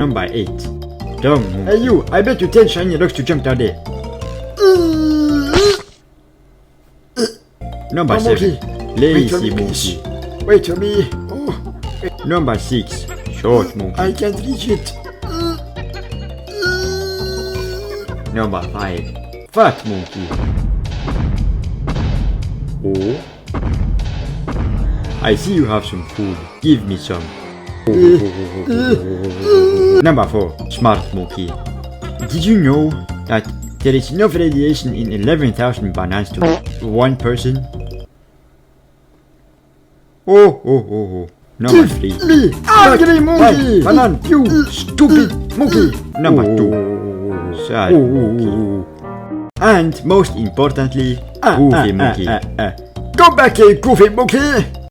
Number 8. Dumb monkey. Hey you, I bet you 10 shiny rocks to jump down there. Number 7. Lazy monkey. Wait for me. Oh, Number 6. Short monkey. I can't reach it. Number 5. Fat monkey. Oh. I see you have some food. Give me some. Number 4. Smart monkey. Did you know that there is enough radiation in 11,000 bananas to 1 person? Oh. Number 3. Me, angry monkey. Banan, you stupid monkey. Number 2. Sad monkey. And most importantly, goofy monkey. Come back here, goofy monkey.